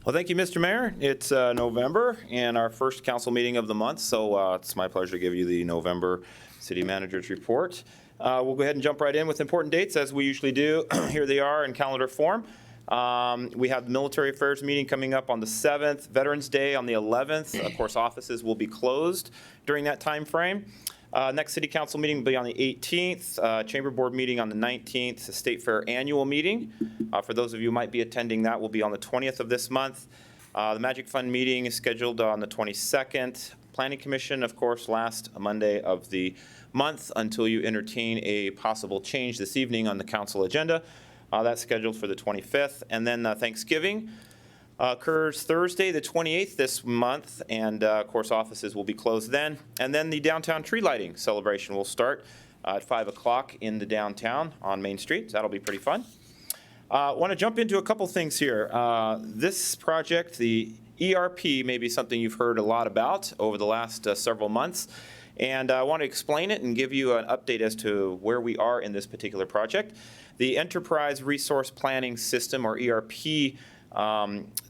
Well, thank you, Mr. Mayor. It's November and our first council meeting of the month, so it's my pleasure to give you the November City Manager's Report. We'll go ahead and jump right in with important dates as we usually do. Here they are in calendar form. We have the Military Affairs meeting coming up on the 7th, Veterans Day on the 11th. Of course, offices will be closed during that time frame. Next City Council meeting will be on the 18th, Chamber Board meeting on the 19th, the State Fair annual meeting. For those of you who might be attending, that will be on the 20th of this month. The Magic Fund meeting is scheduled on the 22nd. Planning Commission, of course, last Monday of the month until you entertain a possible change this evening on the council agenda. That's scheduled for the 25th. And then Thanksgiving occurs Thursday, the 28th this month, and of course offices will be closed then. And then the downtown tree lighting celebration will start at 5 o'clock in the downtown on Main Street. So that'll be pretty fun. I want to jump into a couple things here. This project, the ERP, may be something you've heard a lot about over the last several months. And I want to explain it and give you an update as to where we are in this particular project. The Enterprise Resource Planning System, or ERP,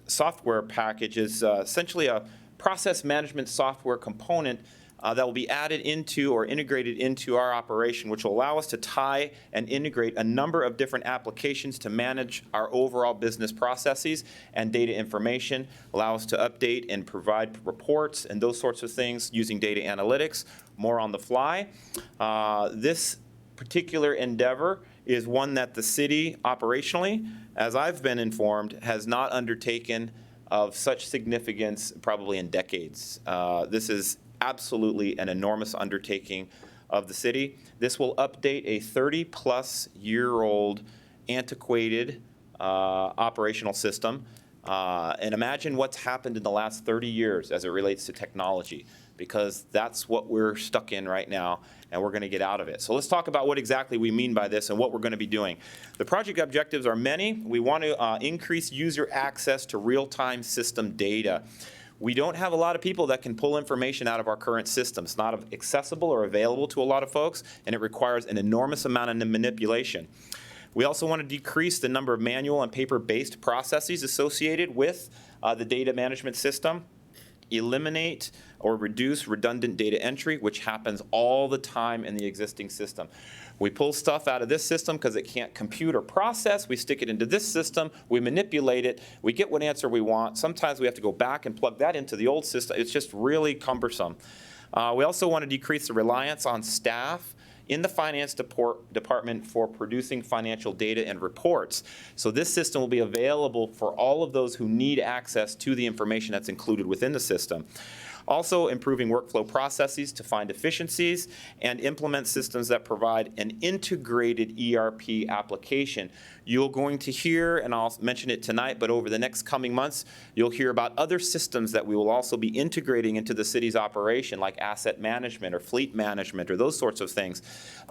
software package is essentially a process management software component that will be added into or integrated into our operation, which will allow us to tie and integrate a number of different applications to manage our overall business processes and data information, allow us to update and provide reports and those sorts of things using data analytics more on the fly. This particular endeavor is one that the city operationally, as I've been informed, has not undertaken of such significance probably in decades. This is absolutely an enormous undertaking of the city. This will update a 30-plus-year-old antiquated operational system. And imagine what's happened in the last 30 years as it relates to technology, because that's what we're stuck in right now, and we're going to get out of it. So let's talk about what exactly we mean by this and what we're going to be doing. The project objectives are many. We want to increase user access to real-time system data. We don't have a lot of people that can pull information out of our current system. It's not accessible or available to a lot of folks, and it requires an enormous amount of manipulation. We also want to decrease the number of manual and paper-based processes associated with the data management system, eliminate or reduce redundant data entry, which happens all the time in the existing system. We pull stuff out of this system because it can't compute or process. We stick it into this system. We manipulate it. We get what answer we want. Sometimes we have to go back and plug that into the old system. It's just really cumbersome. We also want to decrease the reliance on staff in the finance department for producing financial data and reports. So this system will be available for all of those who need access to the information that's included within the system. Also, improving workflow processes to find efficiencies and implement systems that provide an integrated ERP application. You're going to hear, and I'll mention it tonight, but over the next coming months, you'll hear about other systems that we will also be integrating into the city's operation, like asset management or fleet management or those sorts of things.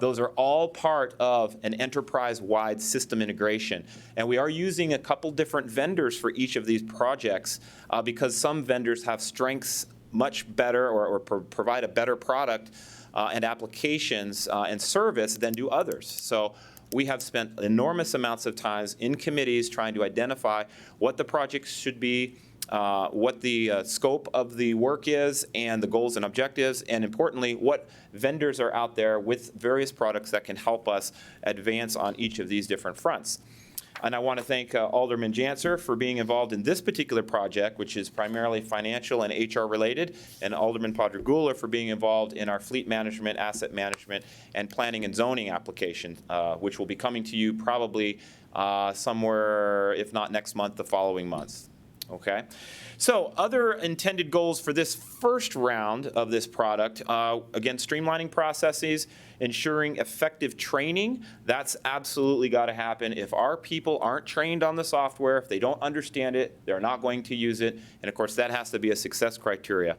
Those are all part of an enterprise-wide system integration. And we are using a couple different vendors for each of these projects because some vendors have strengths much better or provide a better product and applications and service than do others. So we have spent enormous amounts of time in committees trying to identify what the projects should be, what the scope of the work is, and the goals and objectives, and importantly, what vendors are out there with various products that can help us advance on each of these different fronts. And I want to thank Alderman Janser for being involved in this particular project, which is primarily financial and HR related, and Alderman Padragula for being involved in our fleet management, asset management, and planning and zoning application, which will be coming to you probably somewhere, if not next month, the following month. Okay, so other intended goals for this first round of this product, again, streamlining processes, ensuring effective training. That's absolutely got to happen. If our people aren't trained on the software, if they don't understand it, they're not going to use it. And of course, that has to be a success criteria.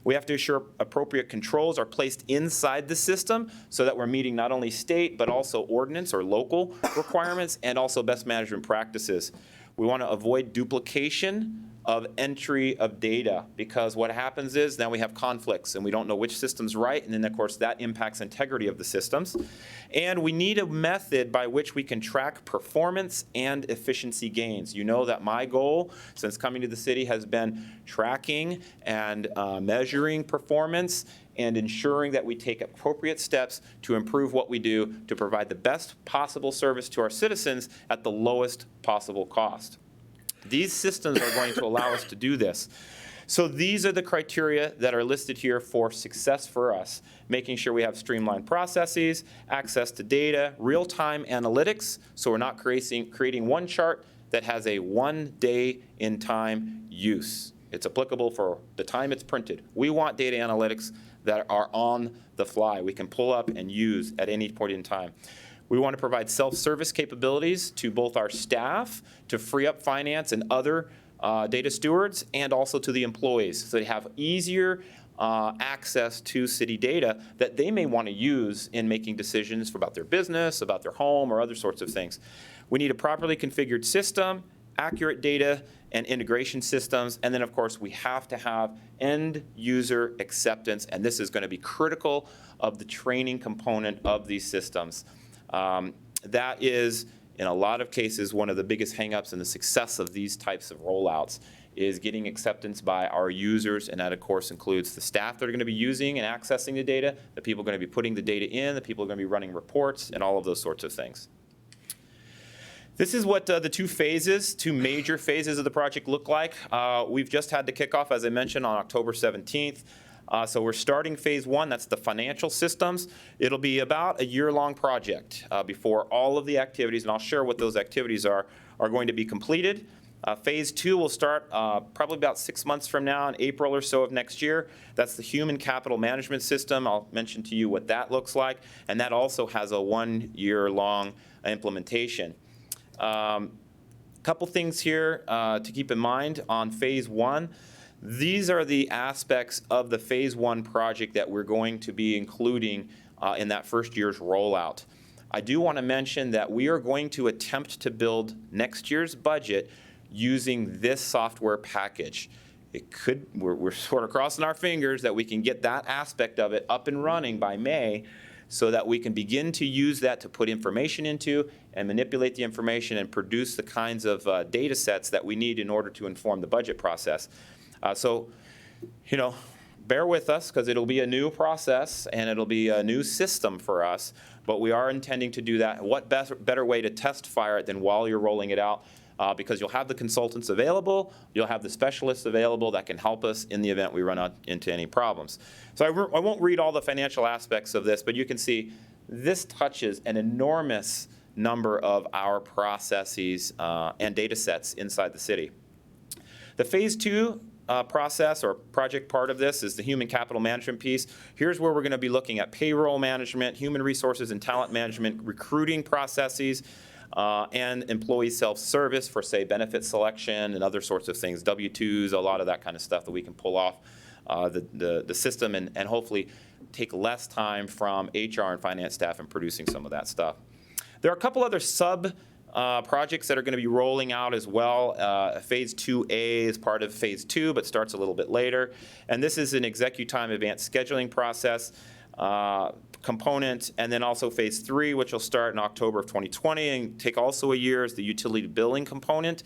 We have to ensure appropriate controls are placed inside the system so that we're meeting not only state, but also ordinance or local requirements and also best management practices. We want to avoid duplication of entry of data, because what happens is now we have conflicts and we don't know which system's right, and then of course that impacts integrity of the systems. And we need a method by which we can track performance and efficiency gains. You know that my goal since coming to the city has been tracking and measuring performance and ensuring that we take appropriate steps to improve what we do to provide the best possible service to our citizens at the lowest possible cost. These systems are going to allow us to do this. So these are the criteria that are listed here for success for us, making sure we have streamlined processes, access to data, real-time analytics, so we're not creating one chart that has a 1 day in time use. It's applicable for the time it's printed. We want data analytics that are on the fly, we can pull up and use at any point in time. We want to provide self-service capabilities to both our staff to free up finance and other data stewards, and also to the employees, so they have easier access to city data that they may want to use in making decisions about their business, about their home, or other sorts of things. We need a properly configured system, accurate data and integration systems, and then of course we have to have end user acceptance, and this is going to be critical of the training component of these systems. That is, in a lot of cases, one of the biggest hangups in the success of these types of rollouts is getting acceptance by our users, and that of course includes the staff that are going to be using and accessing the data, the people going to be putting the data in, the people are going to be running reports, and all of those sorts of things. This is what the two major phases of the project look like. We've just had the kickoff, as I mentioned, on October 17th. So we're starting phase 1, that's the financial systems. It'll be about a year-long project before all of the activities, and I'll share what those activities are going to be completed. Phase 2 will start probably about 6 months from now, in April or so of next year. That's the human capital management system. I'll mention to you what that looks like, and that also has a 1-year-long implementation. Couple things here to keep in mind on phase 1. These are the aspects of the phase 1 project that we're going to be including in that first year's rollout. I do want to mention that we are going to attempt to build next year's budget using this software package. We're sort of crossing our fingers that we can get that aspect of it up and running by May, so that we can begin to use that to put information into and manipulate the information and produce the kinds of data sets that we need in order to inform the budget process. So, bear with us, because it'll be a new process and it'll be a new system for us, but we are intending to do that. What better way to test fire it than while you're rolling it out? Because you'll have the consultants available, you'll have the specialists available that can help us in the event we run out into any problems. So I won't read all the financial aspects of this, but you can see this touches an enormous number of our processes and data sets inside the city. The phase 2 process or project part of this is the human capital management piece. Here's where we're going to be looking at payroll management, human resources and talent management, recruiting processes, and employee self-service for, say, benefit selection and other sorts of things, W-2s, a lot of that kind of stuff that we can pull off the system and hopefully take less time from HR and finance staff in producing some of that stuff. There are a couple other projects that are going to be rolling out as well. Phase 2A is part of phase 2, but starts a little bit later. And this is an execu-time advanced scheduling process component, and then also phase 3, which will start in October of 2020 and take also a year, is the utility billing component.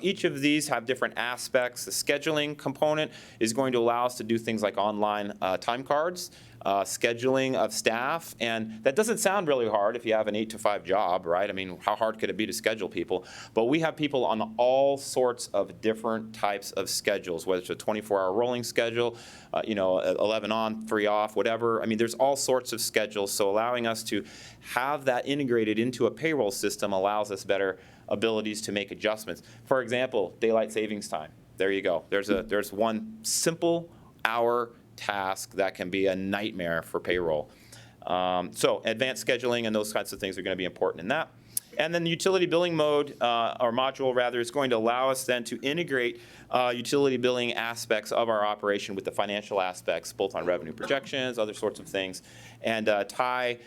Each of these have different aspects. The scheduling component is going to allow us to do things like online time cards, scheduling of staff, and that doesn't sound really hard if you have an 8-to-5 job, right? I mean, how hard could it be to schedule people? But we have people on all sorts of different types of schedules, whether it's a 24-hour rolling schedule, 11 on, 3 off, whatever. I mean, there's all sorts of schedules, so allowing us to have that integrated into a payroll system allows us better abilities to make adjustments. For example, daylight savings time. There you go. There's one simple hour task that can be a nightmare for payroll. So advanced scheduling and those kinds of things are going to be important in that. And then the utility billing mode, or module rather, is going to allow us then to integrate utility billing aspects of our operation with the financial aspects, both on revenue projections, other sorts of things, and tie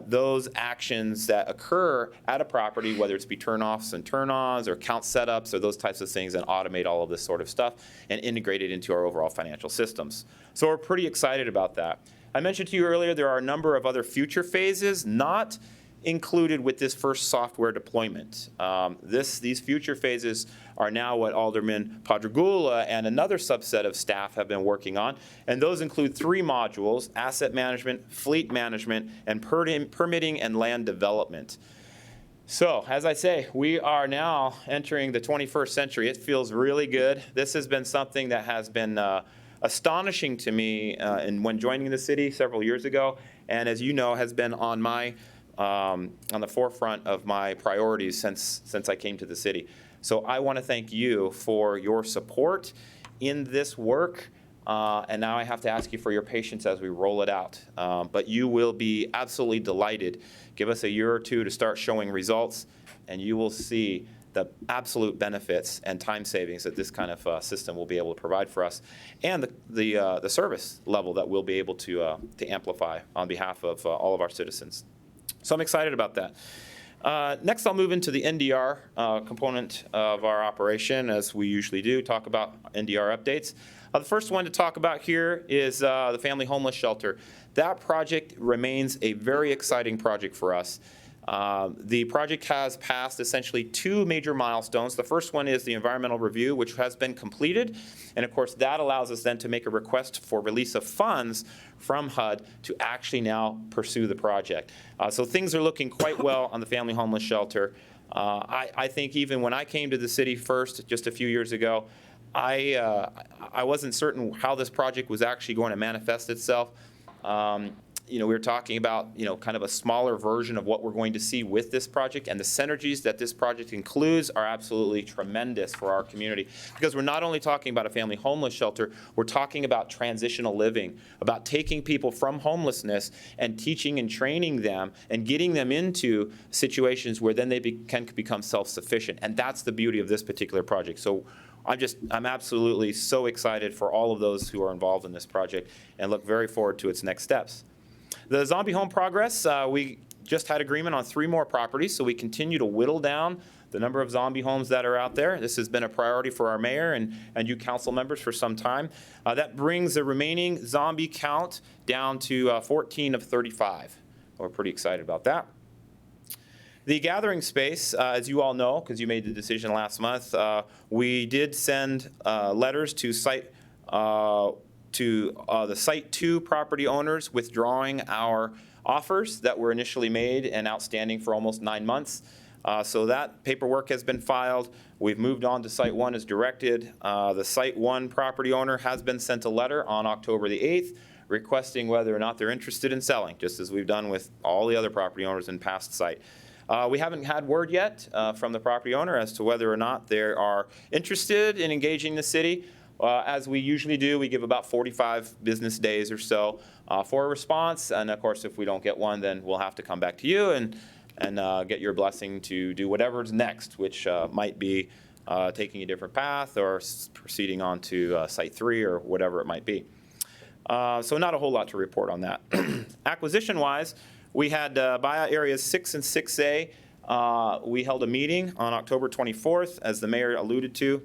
those actions that occur at a property, whether it's be turn-offs and turn-ons or count setups or those types of things, and automate all of this sort of stuff and integrate it into our overall financial systems. So we're pretty excited about that. I mentioned to you earlier there are a number of other future phases not included with this first software deployment. These future phases are now what Alderman Padragula and another subset of staff have been working on, and those include 3 modules: asset management, fleet management, and permitting and land development. So, as I say, we are now entering the 21st century. It feels really good. This has been something that has been astonishing to me when joining the city several years ago, and as you know, has been on the forefront of my priorities since I came to the city. So I want to thank you for your support in this work, and now I have to ask you for your patience as we roll it out. But you will be absolutely delighted. Give us a year or two to start showing results, and you will see the absolute benefits and time savings that this kind of system will be able to provide for us, and the service level that we'll be able to amplify on behalf of all of our citizens. So I'm excited about that. Next, I'll move into the NDR component of our operation, as we usually do, talk about NDR updates. The first one to talk about here is the Family Homeless Shelter. That project remains a very exciting project for us. The project has passed essentially 2 major milestones. The first one is the environmental review, which has been completed. And of course, that allows us then to make a request for release of funds from HUD to actually now pursue the project. So things are looking quite well on the Family Homeless Shelter. I think even when I came to the city first, just a few years ago, I wasn't certain how this project was actually going to manifest itself. We were talking about, kind of a smaller version of what we're going to see with this project, and the synergies that this project includes are absolutely tremendous for our community, because we're not only talking about a family homeless shelter, we're talking about transitional living, about taking people from homelessness and teaching and training them and getting them into situations where then they can become self-sufficient. And that's the beauty of this particular project. So I'm absolutely so excited for all of those who are involved in this project and look very forward to its next steps. The zombie home progress, we just had agreement on 3 more properties, so we continue to whittle down the number of zombie homes that are out there. This has been a priority for our mayor and you council members for some time. That brings the remaining zombie count down to 14 of 35. We're pretty excited about that. The gathering space, as you all know, because you made the decision last month, we did send letters to the Site 2 property owners withdrawing our offers that were initially made and outstanding for almost 9 months. So that paperwork has been filed. We've moved on to Site 1 as directed. The Site 1 property owner has been sent a letter on October the 8th requesting whether or not they're interested in selling, just as we've done with all the other property owners in past site. We haven't had word yet from the property owner as to whether or not they are interested in engaging the city. As we usually do, we give about 45 business days or so for a response. And of course, if we don't get one, then we'll have to come back to you and get your blessing to do whatever's next, which might be taking a different path or proceeding on to Site 3 or whatever it might be. So not a whole lot to report on that. Acquisition-wise, we had buyout areas 6 and 6A. We held a meeting on October 24th, as the mayor alluded to.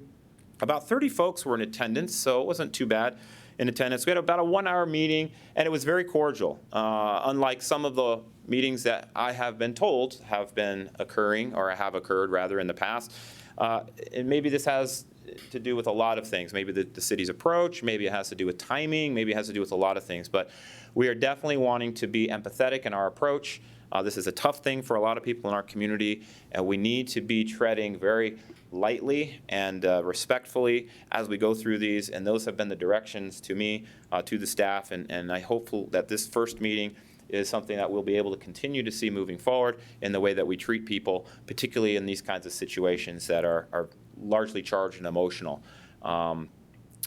About 30 folks were in attendance, so it wasn't too bad in attendance. We had about a 1-hour meeting, and it was very cordial. Unlike some of the meetings that I have been told have been occurring, or have occurred rather, in the past. And maybe this has to do with a lot of things. Maybe the city's approach, maybe it has to do with timing, maybe it has to do with a lot of things. But we are definitely wanting to be empathetic in our approach. This is a tough thing for a lot of people in our community, and we need to be treading very lightly and respectfully as we go through these, and those have been the directions to me, to the staff, and I hope that this first meeting is something that we'll be able to continue to see moving forward in the way that we treat people, particularly in these kinds of situations that are largely charged and emotional.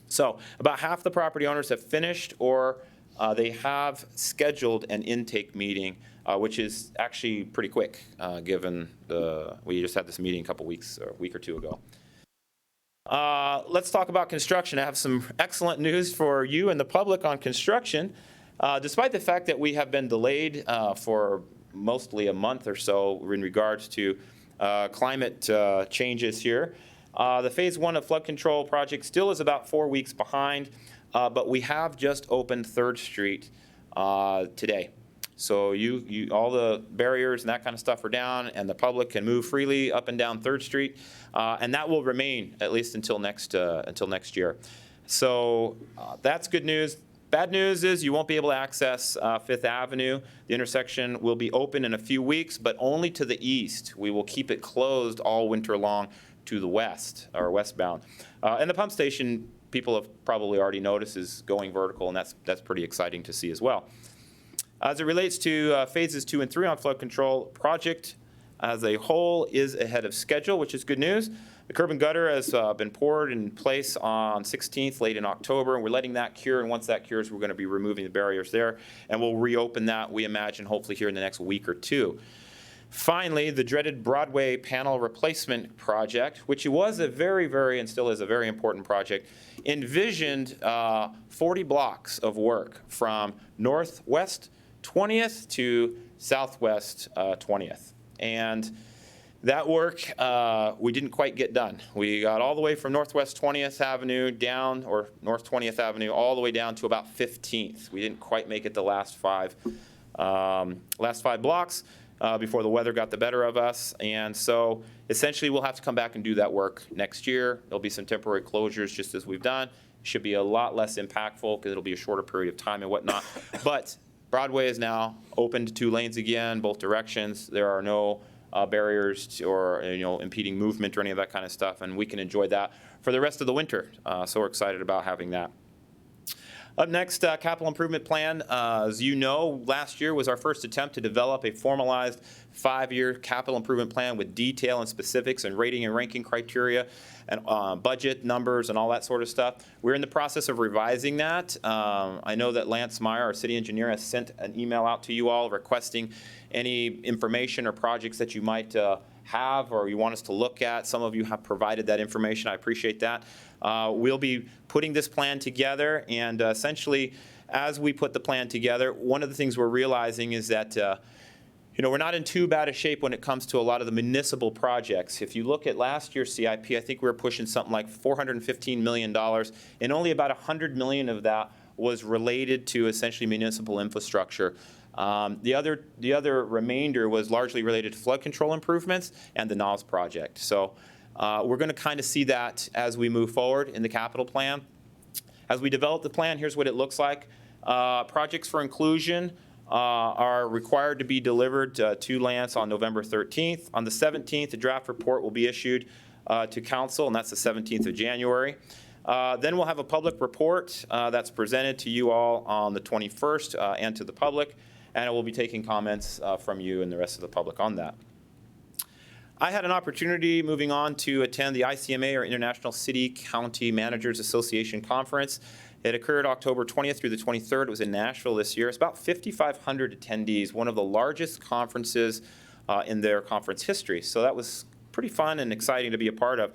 So about half the property owners have finished, or they have scheduled an intake meeting, which is actually pretty quick, given we just had this meeting a week or two ago. Let's talk about construction. I have some excellent news for you and the public on construction. Despite the fact that we have been delayed for mostly a month or so in regards to climate changes here, the Phase 1 of flood control project still is about 4 weeks behind, but we have just opened 3rd Street today. So all the barriers and that kind of stuff are down, and the public can move freely up and down 3rd Street, and that will remain at least until next year. So that's good news. Bad news is you won't be able to access 5th Avenue. The intersection will be open in a few weeks, but only to the east. We will keep it closed all winter long to the west, or westbound. And the pump station, people have probably already noticed, is going vertical, and that's pretty exciting to see as well. As it relates to phases 2 and 3 on flood control, project as a whole is ahead of schedule, which is good news. The curb and gutter has been poured in place on 16th, late in October, and we're letting that cure. And once that cures, we're going to be removing the barriers there, and we'll reopen that, we imagine, hopefully here in the next week or two. Finally, the dreaded Broadway panel replacement project, which was a very, and still is a very important project, envisioned 40 blocks of work from Northwest 20th to Southwest 20th. And that work we didn't quite get done. We got all the way from Northwest 20th Avenue down, or North 20th Avenue, all the way down to about 15th. We didn't quite make it the last five blocks before the weather got the better of us. And so essentially we'll have to come back and do that work next year. There'll be some temporary closures just as we've done. It should be a lot less impactful because it'll be a shorter period of time and whatnot. But Broadway is now open to 2 lanes again, both directions. There are no barriers or impeding movement or any of that kind of stuff, and we can enjoy that for the rest of the winter. So we're excited about having that. Up next, capital improvement plan. As you know, last year was our first attempt to develop a formalized 5-year capital improvement plan with detail and specifics and rating and ranking criteria and budget numbers and all that sort of stuff. We're in the process of revising that. I know that Lance Meyer, our city engineer, has sent an email out to you all requesting any information or projects that you might have or you want us to look at. Some of you have provided that information. I appreciate that. We'll be putting this plan together, and essentially, as we put the plan together, one of the things we're realizing is that we're not in too bad a shape when it comes to a lot of the municipal projects. If you look at last year's CIP, I think we were pushing something like $415 million, and only about $100 million of that was related to essentially municipal infrastructure. The other remainder was largely related to flood control improvements and the NOS project. So we're going to kind of see that as we move forward in the capital plan. As we develop the plan, here's what it looks like. Projects for inclusion are required to be delivered to Lance on November 13th. On the 17th, the draft report will be issued to council, and that's the 17th of January. Then we'll have a public report that's presented to you all on the 21st and to the public, and I will be taking comments from you and the rest of the public on that. I had an opportunity, moving on, to attend the ICMA, or International City County Managers Association Conference. It occurred October 20th through the 23rd. It was in Nashville this year. It's about 5,500 attendees, one of the largest conferences in their conference history. So that was pretty fun and exciting to be a part of.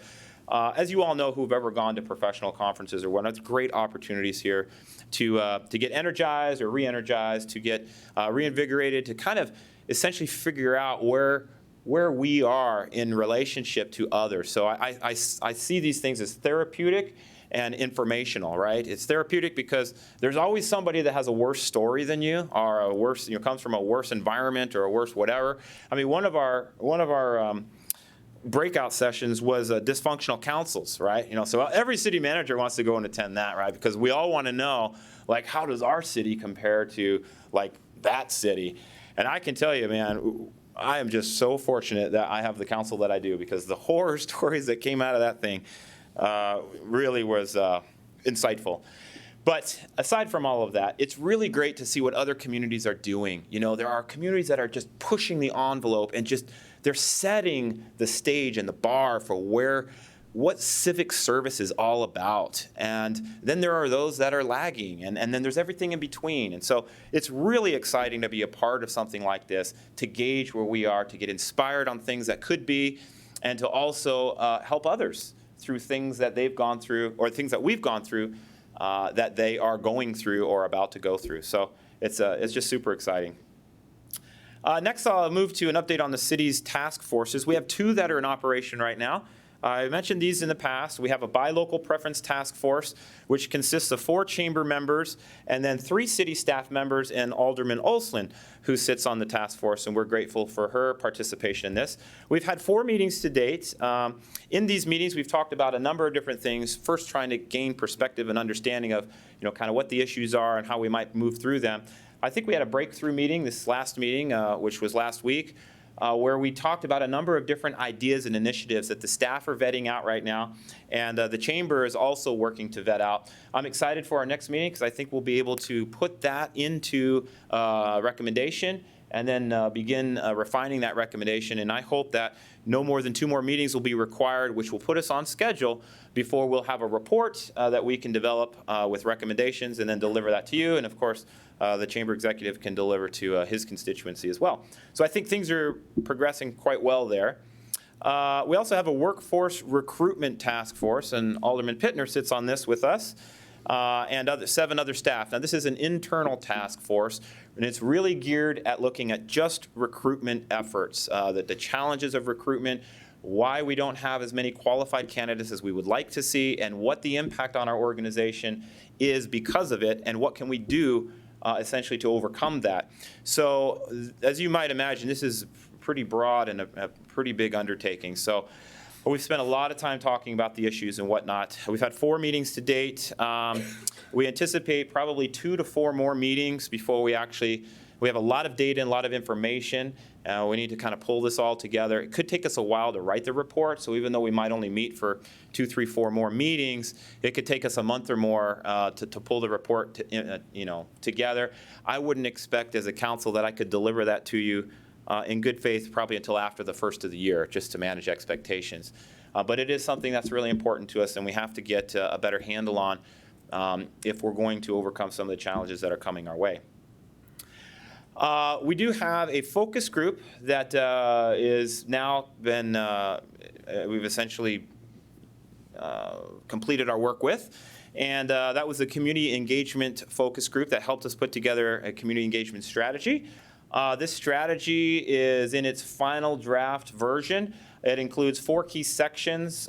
As you all know, who've ever gone to professional conferences or whatnot, it's great opportunities here to get energized or re-energized, to get reinvigorated, to kind of essentially figure out where we are in relationship to others. So I see these things as therapeutic and informational, right? It's therapeutic because there's always somebody that has a worse story than you, or a worse, comes from a worse environment or a worse whatever. I mean, one of our breakout sessions was dysfunctional councils, right? So every city manager wants to go and attend that, right? Because we all want to know, like, how does our city compare to like that city? And I can tell you, man, I am just so fortunate that I have the council that I do, because the horror stories that came out of that thing really was insightful. But aside from all of that, it's really great to see what other communities are doing. There are communities that are just pushing the envelope and just they're setting the stage and the bar for what civic service is all about. And then there are those that are lagging, and then there's everything in between. And so it's really exciting to be a part of something like this, to gauge where we are, to get inspired on things that could be, and to also help others through things that they've gone through, or things that we've gone through, that they are going through or about to go through. So it's just super exciting. Next, I'll move to an update on the city's task forces. We have 2 that are in operation right now. I mentioned these in the past. We have a buy local preference task force, which consists of 4 chamber members and then 3 city staff members and Alderman Olslin, who sits on the task force, and we're grateful for her participation in this. We've had 4 meetings to date. In these meetings, we've talked about a number of different things, first trying to gain perspective and understanding of kind of what the issues are and how we might move through them. I think we had a breakthrough meeting, this last meeting, which was last week, where we talked about a number of different ideas and initiatives that the staff are vetting out right now, and the chamber is also working to vet out. I'm excited for our next meeting because I think we'll be able to put that into recommendation and then begin refining that recommendation. And I hope that no more than 2 more meetings will be required, which will put us on schedule before we'll have a report that we can develop with recommendations and then deliver that to you. And of course, the chamber executive can deliver to his constituency as well. So I think things are progressing quite well there. We also have a workforce recruitment task force, and Alderman Pittner sits on this with us, and 7 other staff. Now, this is an internal task force, and it's really geared at looking at just recruitment efforts, the challenges of recruitment, why we don't have as many qualified candidates as we would like to see, and what the impact on our organization is because of it, and what can we do essentially to overcome that. So as you might imagine, this is pretty broad and a pretty big undertaking. So we've spent a lot of time talking about the issues and whatnot. We've had 4 meetings to date. We anticipate probably 2 to 4 more meetings before we have a lot of data and a lot of information. We need to kind of pull this all together. It could take us a while to write the report, so even though we might only meet for 2, 3, 4 more meetings, it could take us a month or more to pull the report together. I wouldn't expect as a council that I could deliver that to you in good faith probably until after the first of the year, just to manage expectations. But it is something that's really important to us, and we have to get a better handle on if we're going to overcome some of the challenges that are coming our way. We do have a focus group that is now been, we've essentially completed our work with. And that was a community engagement focus group that helped us put together a community engagement strategy. This strategy is in its final draft version. It includes 4 key sections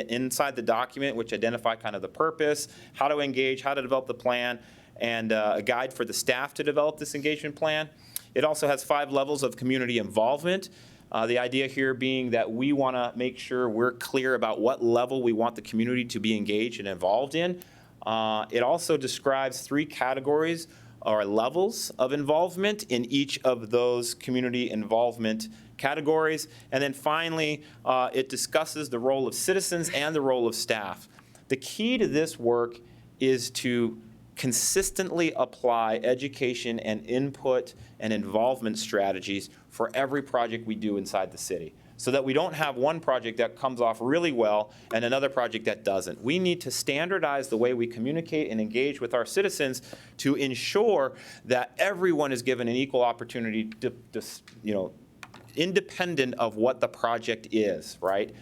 inside the document, which identify kind of the purpose, how to engage, how to develop the plan, and a guide for the staff to develop this engagement plan. It also has 5 levels of community involvement. The idea here being that we want to make sure we're clear about what level we want the community to be engaged and involved in. It also describes 3 categories or levels of involvement in each of those community involvement categories. And then finally, it discusses the role of citizens and the role of staff. The key to this work is to consistently apply education and input and involvement strategies for every project we do inside the city, so that we don't have one project that comes off really well and another project that doesn't. We need to standardize the way we communicate and engage with our citizens to ensure that everyone is given an equal opportunity to independent of what the project is, right?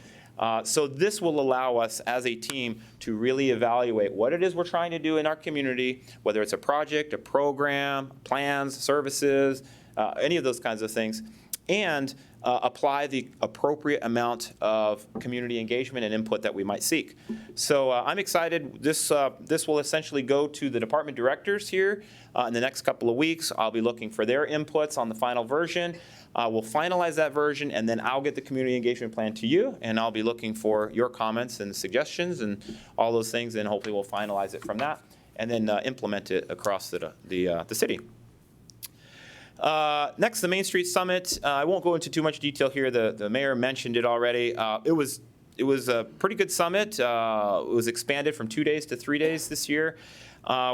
So this will allow us as a team to really evaluate what it is we're trying to do in our community, whether it's a project, a program, plans, services, any of those kinds of things, and apply the appropriate amount of community engagement and input that we might seek. So I'm excited. This will essentially go to the department directors here in the next couple of weeks. I'll be looking for their inputs on the final version. We'll finalize that version, and then I'll get the community engagement plan to you, and I'll be looking for your comments and suggestions and all those things, and hopefully we'll finalize it from that and then implement it across the city. Next, the Main Street Summit. I won't go into too much detail here. The mayor mentioned it already. It was a pretty good summit. It was expanded from 2 days to 3 days this year.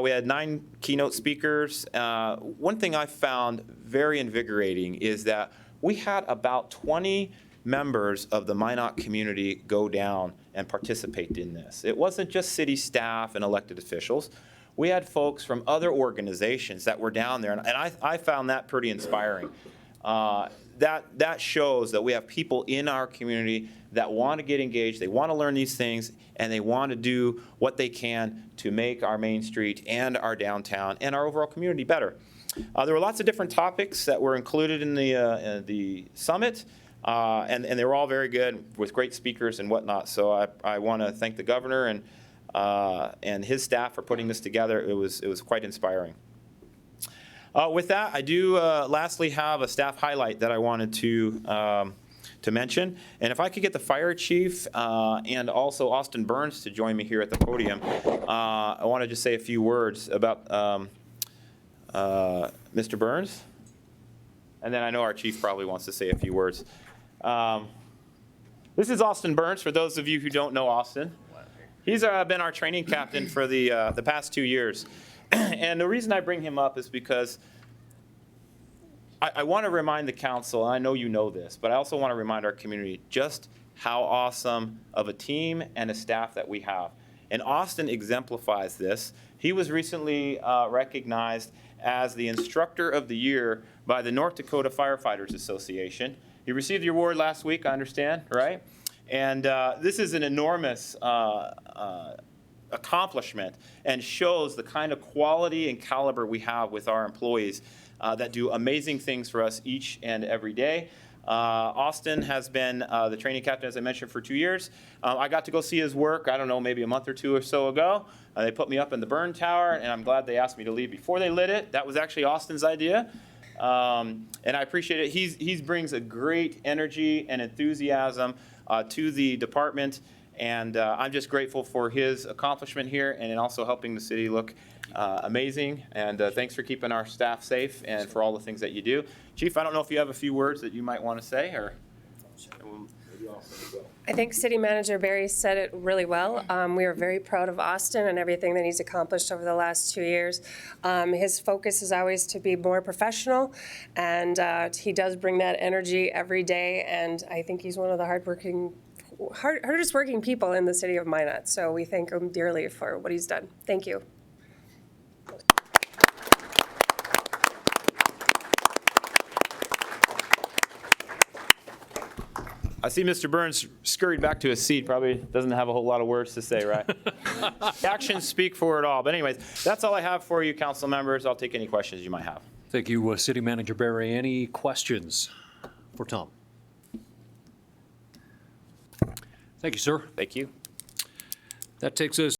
We had 9 keynote speakers. One thing I found very invigorating is that we had about 20 members of the Minot community go down and participate in this. It wasn't just city staff and elected officials. We had folks from other organizations that were down there, and I found that pretty inspiring. That shows that we have people in our community that want to get engaged, they want to learn these things, and they want to do what they can to make our Main Street and our downtown and our overall community better. There were lots of different topics that were included in the summit, and they were all very good with great speakers and whatnot. So I want to thank the governor and his staff for putting this together. It was quite inspiring. With that, I do lastly have a staff highlight that I wanted to mention. And if I could get the fire chief and also Austin Burns to join me here at the podium, I want to just say a few words about Mr. Burns. And then I know our chief probably wants to say a few words. This is Austin Burns, for those of you who don't know Austin. He's been our training captain for the past 2 years. And the reason I bring him up is because I want to remind the council, and I know you know this, but I also want to remind our community just how awesome of a team and a staff that we have. And Austin exemplifies this. He was recently recognized as the Instructor of the Year by the North Dakota Firefighters Association. He received the award last week, I understand, right? And this is an enormous accomplishment and shows the kind of quality and caliber we have with our employees that do amazing things for us each and every day. Austin has been the training captain, as I mentioned, for 2 years. I got to go see his work, I don't know, maybe a month or two or so ago. They put me up in the burn tower, and I'm glad they asked me to leave before they lit it. That was actually Austin's idea. And I appreciate it. He brings a great energy and enthusiasm to the department. And I'm just grateful for his accomplishment here and in also helping the city look amazing. And thanks for keeping our staff safe and for all the things that you do. Chief, I don't know if you have a few words that you might want to say, or maybe I'll say go. I think City Manager Barry said it really well. We are very proud of Austin and everything that he's accomplished over the last 2 years. His focus is always to be more professional, and he does bring that energy every day. And I think he's one of the hardest working people in the city of Minot. So we thank him dearly for what he's done. Thank you. I see Mr. Burns scurried back to his seat. Probably doesn't have a whole lot of words to say, right? Actions speak for it all. But anyways, that's all I have for you, council members. I'll take any questions you might have. Thank you, City Manager Barry. Any questions for Tom? Thank you, sir. Thank you. That takes us